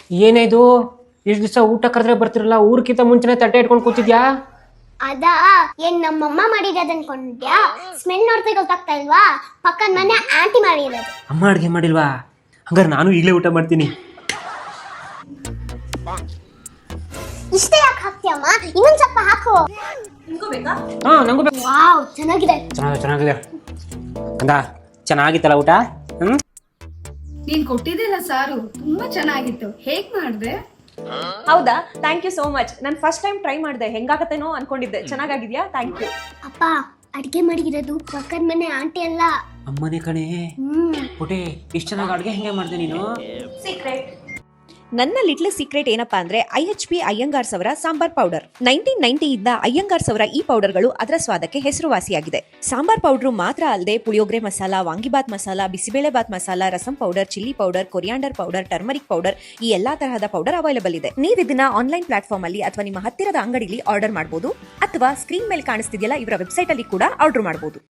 ಏನೇ ಇದು ಇಷ್ಟು ದಿವಸ ಊಟ ಕರೆದ್ರೆ ಬರ್ತಿರಲ್ಲ, ಊರ್ಕಿಂತ ಮುಂಚೆನೆ ತಟ್ಟೆ ಇಟ್ಕೊಂಡು ಕೂತಿದ್ಯಾ? ಅದಾ ಏನ್ ನಮ್ಮಮ್ಮ ಮಾಡಿರೋದು ಅನ್ಕೊಂಡ್ಯಾ? ಸ್ಮೆಲ್ ನೋಡ್ತಾ ಗೊತ್ತಾಗ್ತಾ ಇಲ್ವಾ? ಪಕ್ಕದ ಮನೆ ಆಂಟಿ ಮಾಡಿರೋದು. ಅಮ್ಮ ಅಡ್ಗೆ ಮಾಡಿಲ್ವಾ? ಹಂಗಾರೆ ನಾನು ಈಗಲೇ ಊಟ ಮಾಡ್ತೀನಿ. ಇಷ್ಟೇ ಯಾಕೆ ಹಾಕ್ತೀಯಮ್ಮ? ಇನ್ನೊಂದ್ ಸ್ವಲ್ಪ ಹಾಕು. ಹಾ, ನಂಗೂ ಬೇಕು. ವಾವ್, ಚೆನ್ನಾಗಿದೆ. ಚೆನ್ನಾಗಿದೆ ಅಂದ. ಚೆನ್ನಾಗಿತ್ತಲ್ಲ ಊಟ? ನೀನ್ ಕೊಟ್ಟಿದ್ದೆಲ್ಲ ಸಾರು ತುಂಬಾ ಚೆನ್ನಾಗಿತ್ತು. ಹೇಗ್ ಮಾಡ್ದೆ? ಹೌದಾ, ಥ್ಯಾಂಕ್ ಯು ಸೋ ಮಚ್. ನಾನು ಫಸ್ಟ್ ಟೈಮ್ ಟ್ರೈ ಮಾಡಿದೆ, ಹೆಂಗಾಗತ್ತೇನೋ ಅನ್ಕೊಂಡಿದ್ದೆ. ಚೆನ್ನಾಗಿದ್ಯಾ? Thank you. ಅಪ್ಪ, ಅಡ್ಗೆ ಮಾಡಿರೋದು ಪಕ್ಕದ ಮನೆ ಆಂಟಿ ಅಲ್ಲ, ಅಮ್ಮನೇ ಕಣೆ. ಪುಟಿ, ಇಷ್ಟು ಚೆನ್ನಾಗಿ ಅಡ್ಗೆ ಹೆಂಗೆ ಮಾಡಿದೆ ನೀನು? ಸೀಕ್ರೆಟ್. ನನ್ನ ಲಿಟ್ಲ್ ಸೀಕ್ರೆಟ್ ಏನಪ್ಪಾ ಅಂದ್ರೆ IHP ಅಯ್ಯಂಗಾರ್ಸ್ ಅವರ ಸಾಂಬಾರ್ ಪೌಡರ್. 1990 ಇಂದ ಅಯ್ಯಂಗಾರ್ಸ್ ಅವರ ಈ ಪೌಡರ್ಗಳು ಅದರ ಸ್ವಾದಕ್ಕೆ ಹೆಸರುವಾಸಿಯಾಗಿದೆ. ಸಾಂಬಾರ್ ಪೌಡರ್ ಮಾತ್ರ ಅಲ್ಲದೆ puliyogare masala, vangibath masala, bisibele bath masala, rasam powder, chilli powder, coriander powder, turmeric powder, ಈ ಎಲ್ಲಾ ತರಹದ ಪೌಡರ್ ಅವೈಲೇಬಲ್ ಇದೆ. ನೀವು ಇದನ್ನ ಆನ್ಲೈನ್ ಪ್ಲಾಟ್ಫಾರ್ಮ್ ಅಲ್ಲಿ ಅಥವಾ ನಿಮ್ಮ ಹತ್ತಿರದ ಅಂಗಡಿಲಿ ಆರ್ಡರ್ ಮಾಡಬಹುದು, ಅಥವಾ ಸ್ಕ್ರೀನ್ ಮೇಲೆ ಕಾಣಿಸ್ತಿದೆಯಲ್ಲ ಇವರ ವೆಬ್ಸೈಟ್ ಅಲ್ಲಿ ಕೂಡ ಆರ್ಡರ್ ಮಾಡಬಹುದು.